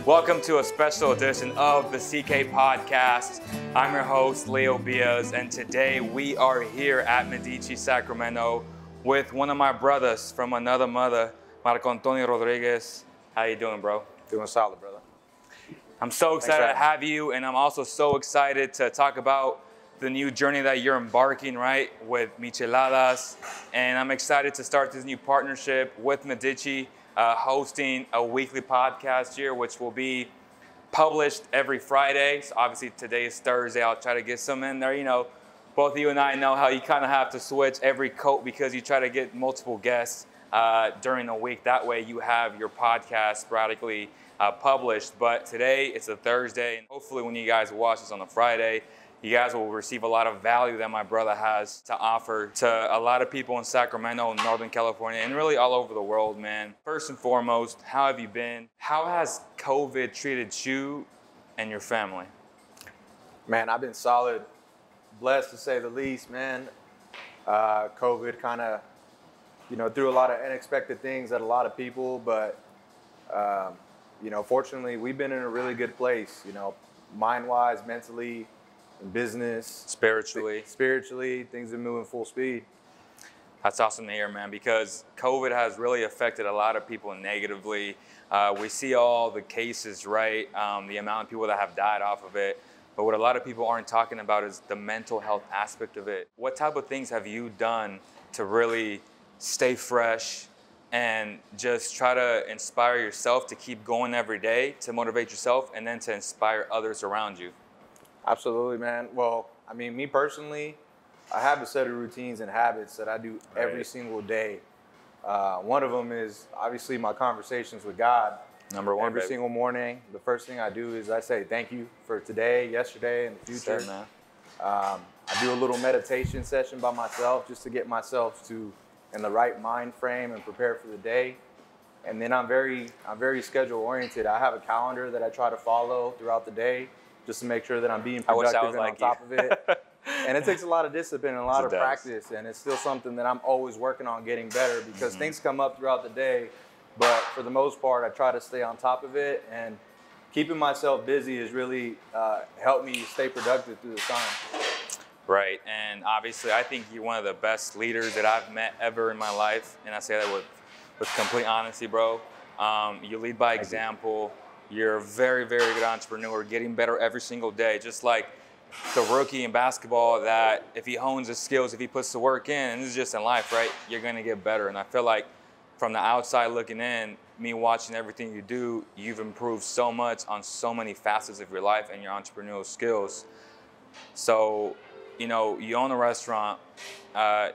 Welcome to a special edition of the CK Podcast. I'm your host, Leo Biaz, and today we are here at Midici Sacramento with one of my brothers from another mother, Marcoantonio Rodriguez. How you doing, bro? Doing solid, brother. I'm so excited to have you, and I'm also so excited to talk about the new journey that you're embarking, right, with Micheladas. And I'm excited to start this new partnership with Midici, hosting a weekly podcast here, which will be published every Friday. So obviously today is Thursday. I'll try to get some in there. You know, both you and I know how you kind of have to switch every coat because you try to get multiple guests during the week. That way you have your podcast sporadically published. But today it's a Thursday, and hopefully when you guys watch this on a Friday, you guys will receive a lot of value that my brother has to offer to a lot of people in Sacramento, Northern California, and really all over the world, man. First and foremost, how have you been? How has COVID treated you and your family? Man, I've been solid. Blessed to say the least, man. COVID kind of, threw a lot of unexpected things at a lot of people, but, fortunately, we've been in a really good place, mind-wise, mentally, business, spiritually, things are moving full speed. That's awesome to hear, man, because COVID has really affected a lot of people negatively. We see all the cases, right? The amount of people that have died off of it. But what a lot of people aren't talking about is the mental health aspect of it. What type of things have you done to really stay fresh and just try to inspire yourself to keep going every day, to motivate yourself, and then to inspire others around you? Absolutely, man. Well, I mean, me personally, I have a set of routines and habits that I do every single day. One of them is obviously my conversations with God. Number one, every single morning. The first thing I do is I say thank you for today, yesterday, and the future. Same, man. I do a little meditation session by myself just to get myself in the right mind frame and prepare for the day. And then I'm very schedule oriented. I have a calendar that I try to follow throughout the day, just to make sure that I'm being productive and on top of it. And it takes a lot of discipline and a lot of practice, and it's still something that I'm always working on getting better because things come up throughout the day, but for the most part, I try to stay on top of it, and keeping myself busy has really helped me stay productive through this time. Right, and obviously I think you're one of the best leaders that I've met ever in my life, and I say that with complete honesty, bro. You lead by example. You're a very, very good entrepreneur, getting better every single day. Just like the rookie in basketball that if he hones his skills, if he puts the work in, and this is just in life, right, you're going to get better. And I feel like from the outside looking in, me watching everything you do, you've improved so much on so many facets of your life and your entrepreneurial skills. So, you own a restaurant,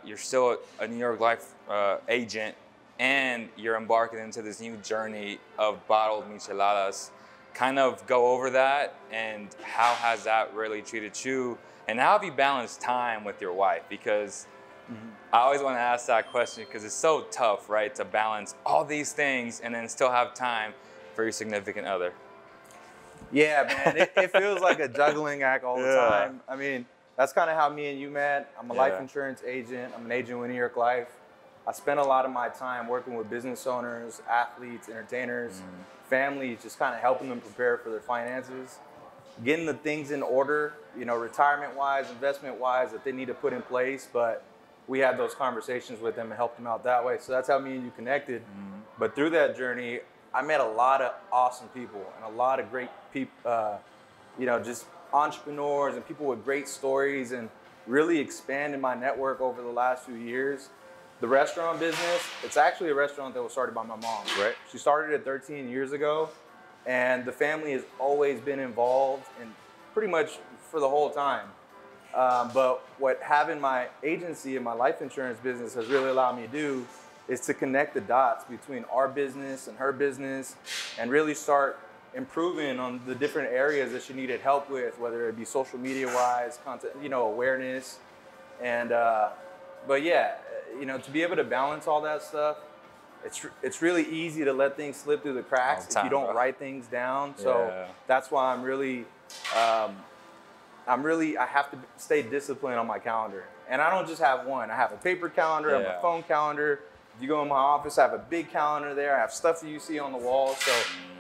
you're still a New York Life agent, and you're embarking into this new journey of bottled Micheladas. Kind of go over that, and how has that really treated you? And how have you balanced time with your wife? Because I always want to ask that question because it's so tough, right, to balance all these things and then still have time for your significant other. Yeah, man, it feels like a juggling act all the time. I mean, that's kind of how me and you met. I'm a life insurance agent. I'm an agent with New York Life. I spend a lot of my time working with business owners, athletes, entertainers, families, just kind of helping them prepare for their finances, getting the things in order, retirement-wise, investment-wise, that they need to put in place. But we had those conversations with them and helped them out that way. So that's how me and you connected. But through that journey, I met a lot of awesome people and a lot of great people, just entrepreneurs and people with great stories, and really expanded my network over the last few years. The restaurant business, it's actually a restaurant that was started by my mom. Right. She started it 13 years ago, and the family has always been involved and pretty much for the whole time. But what having my agency and my life insurance business has really allowed me to do is to connect the dots between our business and her business and really start improving on the different areas that she needed help with, whether it be social media wise, content, awareness. And, but yeah, to be able to balance all that stuff, it's really easy to let things slip through the cracks if you don't write things down. So that's why I have to stay disciplined on my calendar. And I don't just have one. I have a paper calendar, I have a phone calendar, If you go in my office, I have a big calendar there. I have stuff that you see on the wall. So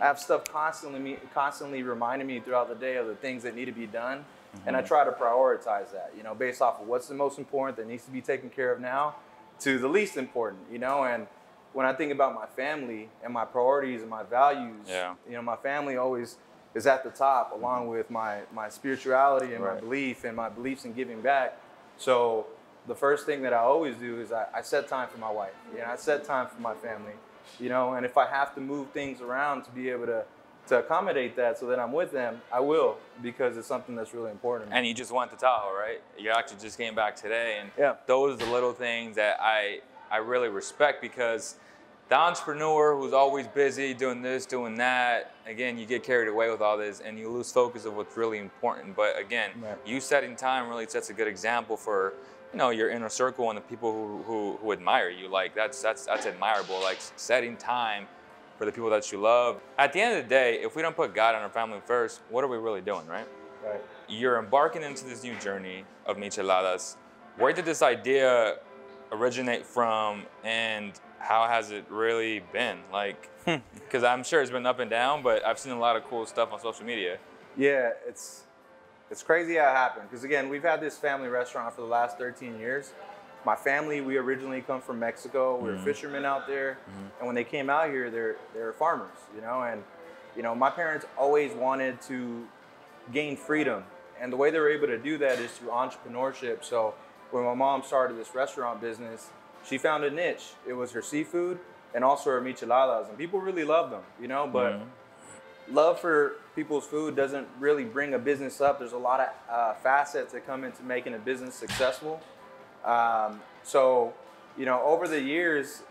I have stuff constantly reminding me throughout the day of the things that need to be done. And I try to prioritize that, you know, based off of what's the most important that needs to be taken care of now to the least important, you know. And when I think about my family and my priorities and my values, you know, my family always is at the top, along with my spirituality and my belief and my beliefs in giving back. So the first thing that I always do is I set time for my wife. You know, I set time for my family, you know, and if I have to move things around to be able to accommodate that so that I'm with them, I will, because it's something that's really important. And you just went to Tahoe, right? You actually just came back today, and those are the little things that I really respect, because the entrepreneur who's always busy doing this, doing that, again, you get carried away with all this and you lose focus of what's really important. But again, you setting time really sets a good example for, you know, your inner circle and the people who admire you. Like that's admirable. Like setting time for the people that you love. At the end of the day, if we don't put God and our family first, what are we really doing, right? Right. You're embarking into this new journey of Micheladas. Where did this idea originate from, and how has it really been? Like, because I'm sure it's been up and down, but I've seen a lot of cool stuff on social media. Yeah, it's crazy how it happened. Because again, we've had this family restaurant for the last 13 years. My family, we originally come from Mexico. We were fishermen out there. And when they came out here, they're farmers, you know? And, you know, my parents always wanted to gain freedom. And the way they were able to do that is through entrepreneurship. So when my mom started this restaurant business, she found a niche. It was her seafood and also her micheladas. And people really love them, you know? But love for people's food doesn't really bring a business up. There's a lot of facets that come into making a business successful. So, you know, over the years,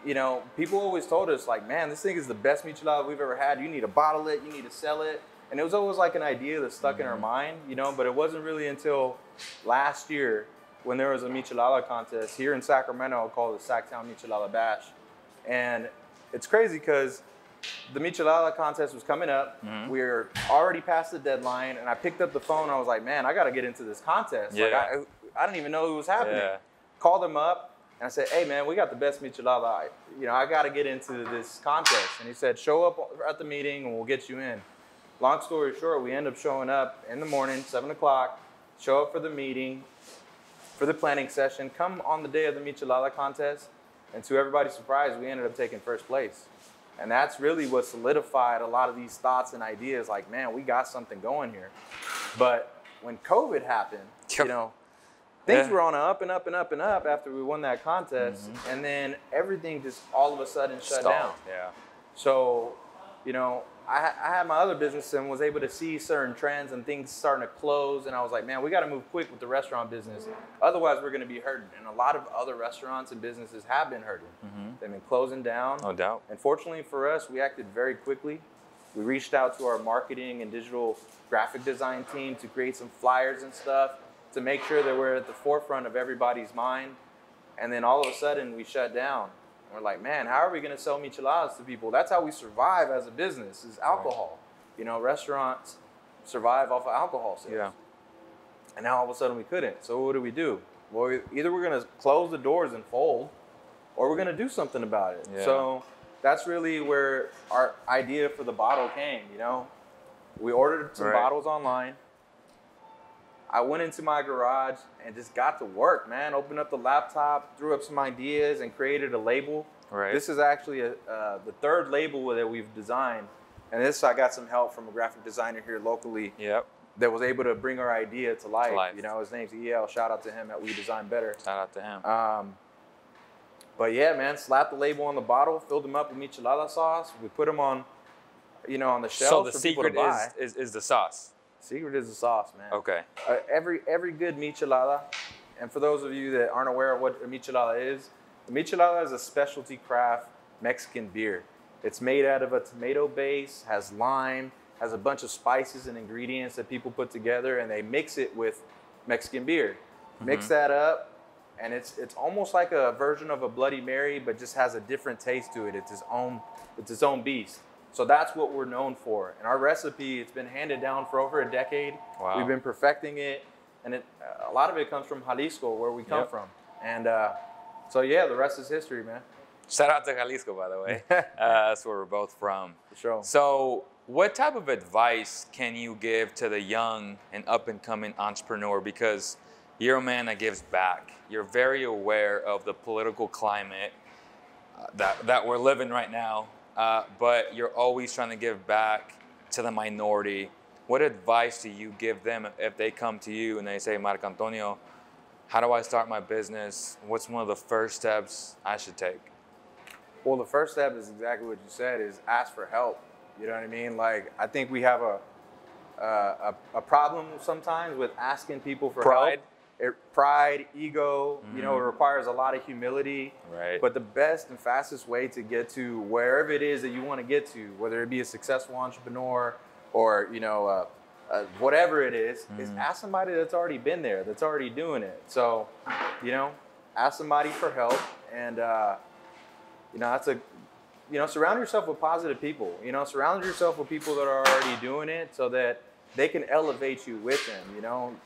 you know, people always told us like, man, this thing is the best michelada we've ever had. You need to bottle it, you need to sell it. And it was always like an idea that stuck in our mind, you know, but it wasn't really until last year when there was a Michelada contest here in Sacramento called the Sacktown Michelada Bash. And it's crazy because the Michelada contest was coming up. We were already past the deadline, and I picked up the phone and I was like, man, I got to get into this contest. Like, I didn't even know it was happening. Called him up and I said, hey man, we got the best Michelada. You know, I got to get into this contest. And he said, show up at the meeting and we'll get you in. Long story short, we end up showing up in the morning, 7 o'clock, show up for the meeting, for the planning session, come on the day of the Michelada contest, and to everybody's surprise, we ended up taking first place. And that's really what solidified a lot of these thoughts and ideas, like, man, we got something going here. But when COVID happened, you know, things were on an up and up and up and up after we won that contest, and then everything just all of a sudden shut down. So, you know, I had my other business and was able to see certain trends and things starting to close. And I was like, man, we got to move quick with the restaurant business. Otherwise, we're going to be hurting. And a lot of other restaurants and businesses have been hurting. They've been closing down. No doubt. And fortunately for us, we acted very quickly. We reached out to our marketing and digital graphic design team to create some flyers and stuff to make sure that we're at the forefront of everybody's mind. And then all of a sudden, we shut down. We're like, man, how are we going to sell micheladas to people? That's how we survive as a business, is alcohol. You know, restaurants survive off of alcohol sales. And now all of a sudden we couldn't. So what do? Well, either we're going to close the doors and fold, or we're going to do something about it. So that's really where our idea for the bottle came, you know. We ordered some bottles online. I went into my garage and just got to work, man. Opened up the laptop, threw up some ideas, and created a label. This is actually the third label that we've designed. And this, I got some help from a graphic designer here locally that was able to bring our idea to life. You know, his name's EL. Shout out to him at We Design Better. Shout out to him. But yeah, man, slapped the label on the bottle, filled them up with michelada sauce. We put them on, you know, on the shelves for people to buy. So the secret is the sauce. Secret is the sauce, man. Okay. Every good michelada, and for those of you that aren't aware of what a michelada is, a michelada is a specialty craft Mexican beer. It's made out of a tomato base, has lime, has a bunch of spices and ingredients that people put together, and they mix it with Mexican beer. Mix that up, and it's almost like a version of a Bloody Mary, but just has a different taste to it. It's its own beast. So that's what we're known for. And our recipe, it's been handed down for over a decade. We've been perfecting it. And a lot of it comes from Jalisco, where we come from. And So yeah, the rest is history, man. Shout out to Jalisco, by the way. That's where we're both from. For sure. So what type of advice can you give to the young and up-and-coming entrepreneur? Because you're a man that gives back. You're very aware of the political climate that we're living right now, but you're always trying to give back to the minority. What advice do you give them if they come to you and they say, Marcoantonio, how do I start my business? What's one of the first steps I should take? Well, the first step is exactly what you said, is ask for help. You know what I mean? Like, I think we have a problem sometimes with asking people for help. Pride, ego, you know, it requires a lot of humility. Right. But the best and fastest way to get to wherever it is that you want to get to, whether it be a successful entrepreneur or, you know, whatever it is ask somebody that's already been there, that's already doing it. So, you know, ask somebody for help, and, you know, that's you know, surround yourself with positive people. You know, surround yourself with people that are already doing it so that they can elevate you with them. You know,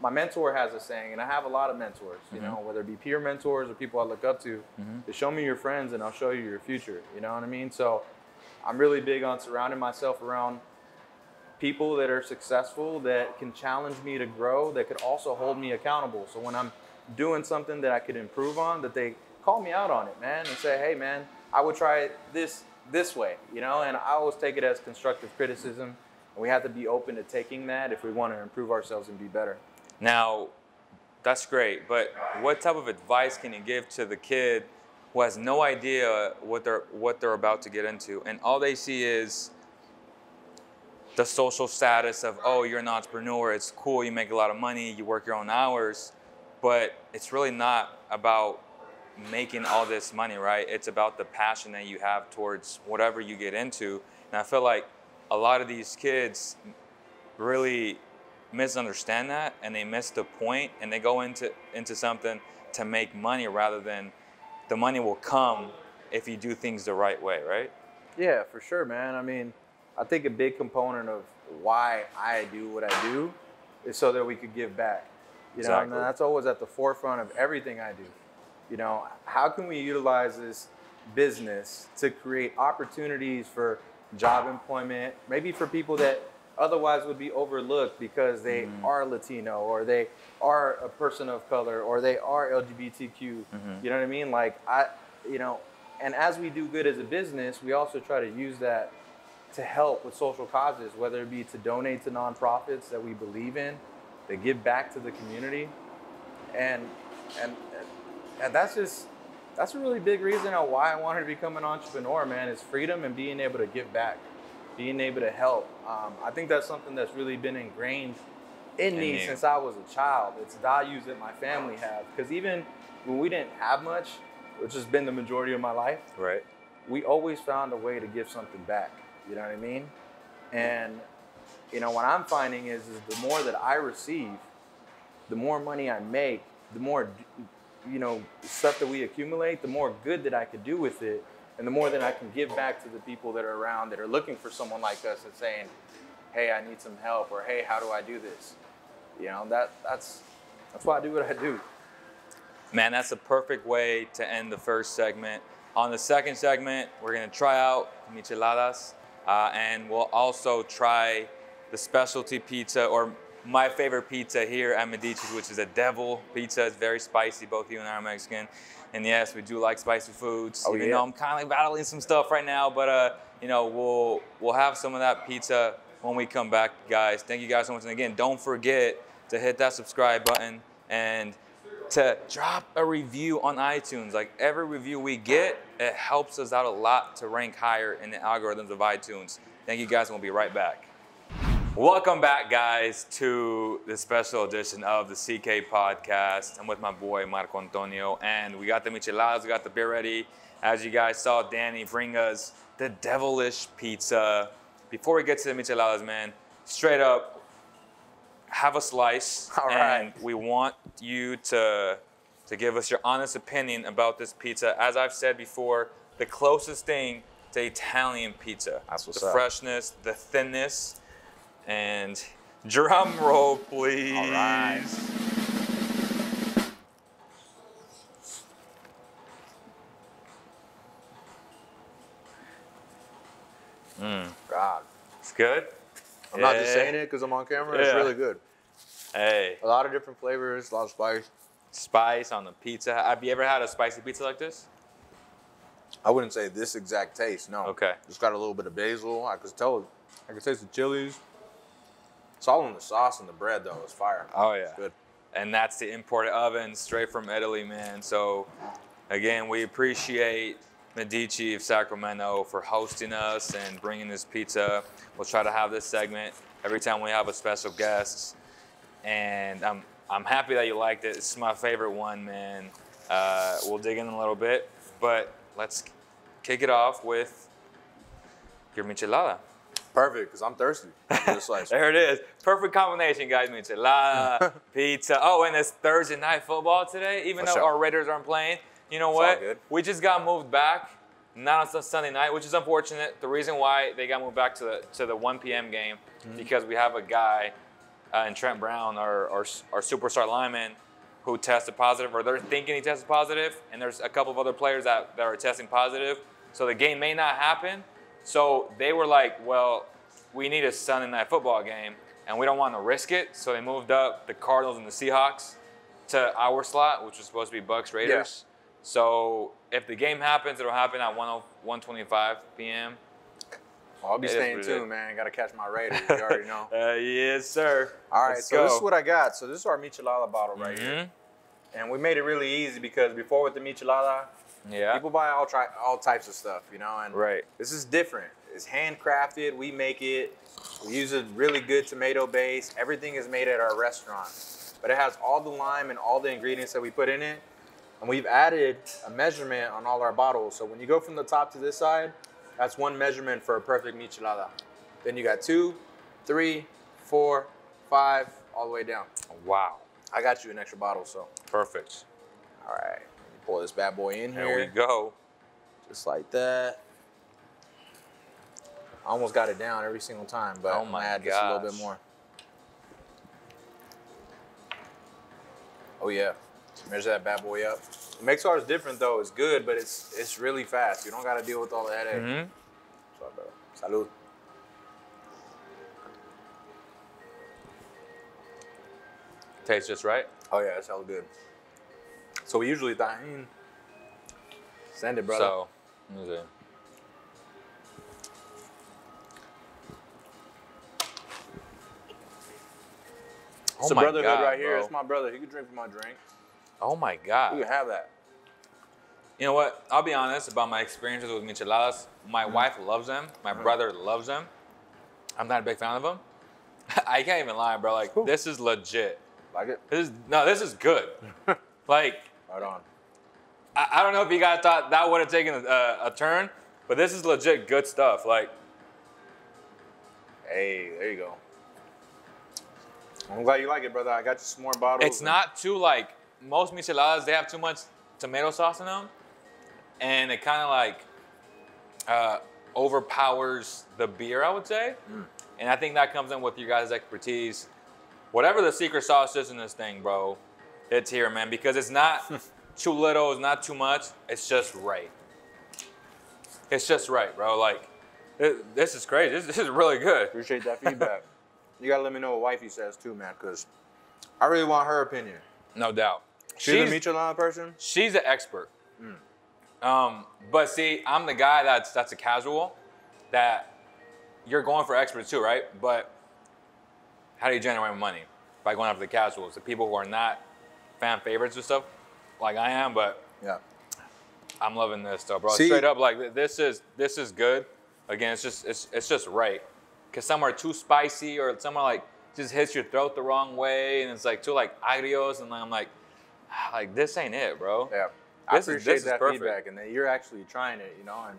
my mentor has a saying, and I have a lot of mentors, you know, whether it be peer mentors or people I look up to, to show me your friends and I'll show you your future. You know what I mean? So I'm really big on surrounding myself around people that are successful, that can challenge me to grow, that could also hold me accountable. So when I'm doing something that I could improve on, that they call me out on it, man, and say, hey, man, I would try it this way, you know, and I always take it as constructive criticism. And we have to be open to taking that if we want to improve ourselves and be better. Now, that's great, but what type of advice can you give to the kid who has no idea what they're about to get into, and all they see is the social status of, oh, you're an entrepreneur, it's cool, you make a lot of money, you work your own hours, but it's really not about making all this money, right? It's about the passion that you have towards whatever you get into. And I feel like a lot of these kids really misunderstand that, and they miss the point, and they go into something to make money rather than the money will come if you do things the right way, right? Yeah, for sure, man. I mean, I think a big component of why I do what I do is so that we could give back. You know, and that's always at the forefront of everything I do. You know, how can we utilize this business to create opportunities for job employment, maybe for people that otherwise would be overlooked because they are Latino, or they are a person of color, or they are LGBTQ. You know what I mean? Like, you know, and as we do good as a business, we also try to use that to help with social causes, whether it be to donate to nonprofits that we believe in, to give back to the community. And that's a really big reason why I wanted to become an entrepreneur, man, is freedom and being able to give back, being able to help. I think that's something that's really been ingrained in me since I was a child. It's values that my family have. Because even when we didn't have much, which has been the majority of my life, right, we always found a way to give something back. You know what I mean? And, you know, what I'm finding is the more that I receive, the more money I make, the more, you know, stuff that we accumulate, the more good that I could do with it, and the more that I can give back to the people that are around that are looking for someone like us and saying, hey, I need some help, or hey, how do I do this? You know, that's why I do what I do. Man, that's a perfect way to end the first segment. On the second segment, we're gonna try out Micheladas, and we'll also try the specialty pizza, or my favorite pizza here at Midici's, which is a devil pizza. It's very spicy. Both you and I are Mexican. And yes, we do like spicy foods. Even though I'm kind of battling some stuff right now, but you know, we'll have some of that pizza when we come back, guys. Thank you guys so much. And again, don't forget to hit that subscribe button and to drop a review on iTunes. Like, every review we get, it helps us out a lot to rank higher in the algorithms of iTunes. Thank you guys, and we'll be right back. Welcome back, guys, to the special edition of the CK Podcast. I'm with my boy, Marcoantonio, and we got the Micheladas, we got the beer ready. As you guys saw Danny bring us the devilish pizza. Before we get to the Micheladas, man, straight up, have a slice. All right. And we want you to give us your honest opinion about this pizza. As I've said before, the closest thing to Italian pizza. That's what's the up. Freshness, the thinness. And drum roll, please. All right. It's good? I'm not just saying it because I'm on camera. It's really good. Hey. A lot of different flavors, a lot of spice. Spice on the pizza. Have you ever had a spicy pizza like this? I wouldn't say this exact taste, no. Okay. Just got a little bit of basil. I could taste the chilies. It's all in the sauce and the bread, though. It's fire. Oh, yeah. It's good. And that's the imported oven straight from Italy, man. So, again, we appreciate Midici of Sacramento for hosting us and bringing this pizza. We'll try to have this segment every time we have a special guest. And I'm happy that you liked it. It's my favorite one, man. We'll dig in a little bit, but let's kick it off with your Michelada. Perfect, because I'm thirsty. There it is. Perfect combination, guys. Michelada, pizza. Oh, and it's Thursday night football today, even though our Raiders aren't playing. You know what? We just got moved back. Now it's a Sunday night, which is unfortunate. The reason why they got moved back to the 1 p.m. game, because we have a guy in Trent Brown, our superstar lineman, who tested positive, or they're thinking he tested positive, and there's a couple of other players that are testing positive. So the game may not happen. So they were like, well, we need a Sunday night football game, and we don't want to risk it. So they moved up the Cardinals and the Seahawks to our slot, which was supposed to be Bucks Raiders. Yeah. So if the game happens, it'll happen at 1:25 p.m. Well, I'll be staying tuned, man. Got to catch my Raiders. You already know. Yes, sir. All right, so this is what I got. So this is our Michelada bottle right here. And we made it really easy because before with the Michelada, people buy all types of stuff, you know, and this is different. It's handcrafted. We make it. We use a really good tomato base. Everything is made at our restaurant, but it has all the lime and all the ingredients that we put in it. And we've added a measurement on all our bottles. So when you go from the top to this side, that's one measurement for a perfect Michelada. Then you got 2, 3, 4, 5, all the way down. Wow. I got you an extra bottle, so. Perfect. All right, let me pour this bad boy in here. There we go. Just like that. I almost got it down every single time, but I'm gonna add just a little bit more. Oh yeah, measure that bad boy up. It makes ours different though. It's good, but it's really fast. You don't gotta deal with all the headache. Salud. Tastes just right? Oh yeah, it's hella good. So we usually send it, brother. So, let me see. It's a brotherhood right here. It's my brother. He can drink from my drink. Oh my God. You can have that. You know what? I'll be honest about my experiences with Micheladas. My wife loves them. My brother loves them. I'm not a big fan of them. I can't even lie, bro. Like, this is legit. Like it? This is good. Like, right on. I don't know if you guys thought that would have taken a turn, but this is legit good stuff. Like, hey, there you go. I'm glad you like it, brother. I got you some more bottles. It's not too, like, most Micheladas, they have too much tomato sauce in them, and it kind of like overpowers the beer, I would say. And I think that comes in with your guys' expertise. Whatever the secret sauce is in this thing, bro, it's here, man, because it's not too little, it's not too much, it's just right. It's just right, bro. Like, this is crazy. This is really good. Appreciate that feedback. You gotta let me know what wifey says too, man, because I really want her opinion. No doubt. She's a Michelada person? She's an expert. But see, I'm the guy that's a casual, that you're going for experts too, right? But how do you generate money? By going after the casuals, the people who are not fan favorites and stuff, like I am, but yeah, I'm loving this stuff, bro. See, straight up, like this is good. Again, it's just right. Cause some are too spicy, or some are like just hits your throat the wrong way, and it's like too like agrios, and I'm like this ain't it, bro. Yeah, I appreciate that feedback, and that you're actually trying it, you know. And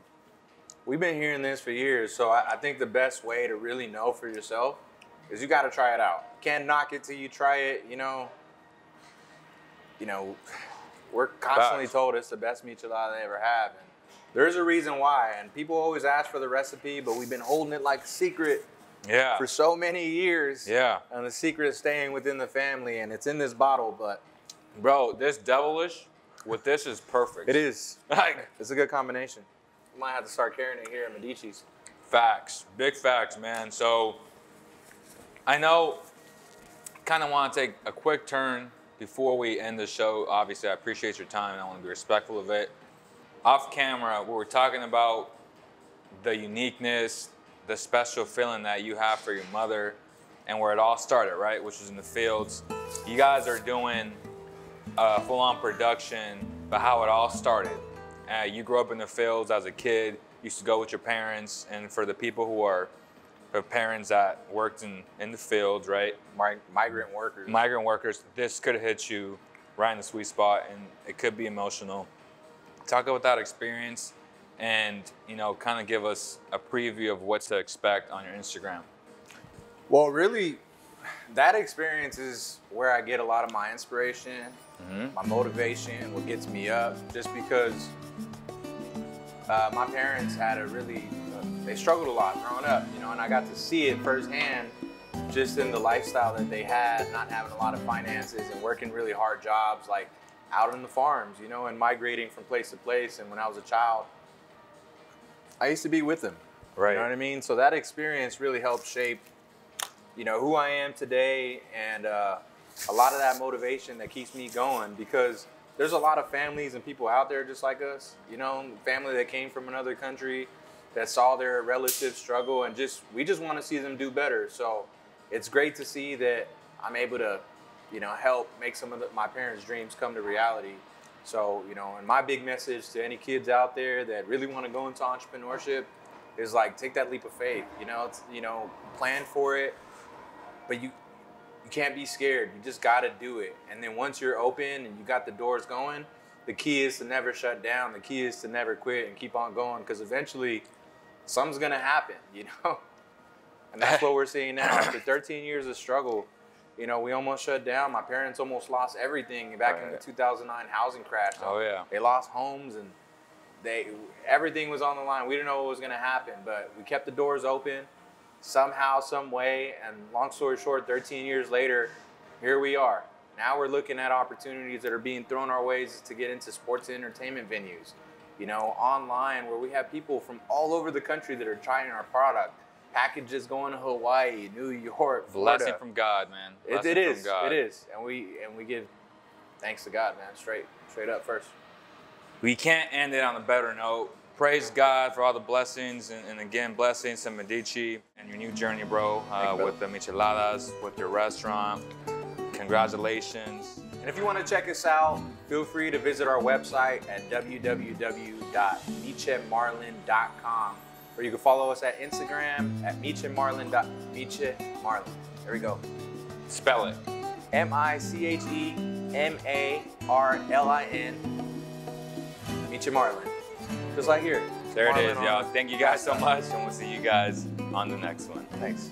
we've been hearing this for years, so I think the best way to really know for yourself is you got to try it out. You can't knock it till you try it, you know. We're constantly told it's the best Michelada they ever have. And there's a reason why, and people always ask for the recipe, but we've been holding it like a secret for so many years. Yeah. And the secret is staying within the family, and it's in this bottle, but. Bro, this devilish with this is perfect. It is. Like, it's a good combination. You might have to start carrying it here at Midici's. Facts, big facts, man. So I know, kind of want to take a quick turn before we end the show. Obviously, I appreciate your time and I want to be respectful of it. Off camera, we were talking about the uniqueness, the special feeling that you have for your mother and where it all started, right? Which was in the fields. You guys are doing full-on production, but how it all started. You grew up in the fields as a kid, used to go with your parents, and for the people who are parents that worked in the fields, right? Migrant workers. Migrant workers, this could have hit you right in the sweet spot, and it could be emotional. Talk about that experience and, you know, kind of give us a preview of what to expect on your Instagram. Well, really, that experience is where I get a lot of my inspiration, my motivation, what gets me up, just because my parents had a really, they struggled a lot growing up, you know, and I got to see it firsthand just in the lifestyle that they had, not having a lot of finances and working really hard jobs, like out on the farms, you know, and migrating from place to place. And when I was a child, I used to be with them, Right. You know what I mean? So that experience really helped shape, you know, who I am today, and a lot of that motivation that keeps me going, because there's a lot of families and people out there just like us, you know, family that came from another country that saw their relatives struggle, and we just want to see them do better. So it's great to see that I'm able to, you know, help make some of my parents' dreams come to reality. So, you know, and my big message to any kids out there that really want to go into entrepreneurship is like, take that leap of faith, you know, plan for it, but you can't be scared. You just got to do it. And then once you're open and you got the doors going, the key is to never shut down. The key is to never quit and keep on going, because eventually something's going to happen, you know? And that's what we're seeing now. After 13 years of struggle, you know, we almost shut down. My parents almost lost everything back in the 2009 housing crash. Oh, yeah. They lost homes, and everything was on the line. We didn't know what was going to happen, but we kept the doors open somehow, some way. And long story short, 13 years later, here we are. Now we're looking at opportunities that are being thrown our ways to get into sports and entertainment venues, you know, online, where we have people from all over the country that are trying our product. Packages going to Hawaii, New York, Florida. Blessing from God, man. It is. It is. And we give thanks to God, man. Straight up first. We can't end it on a better note. Praise God for all the blessings, and again, blessings to Midici and your new journey, bro, with the Micheladas, with your restaurant. Congratulations. And if you want to check us out, feel free to visit our website at www.michemarlin.com, or you can follow us at Instagram at Miche Marlin. There we go. Spell it. MICHEMARLIN. Miche Marlin. Just like here. There Marlin it is, y'all. Thank you guys so much, and we'll see you guys on the next one. Thanks.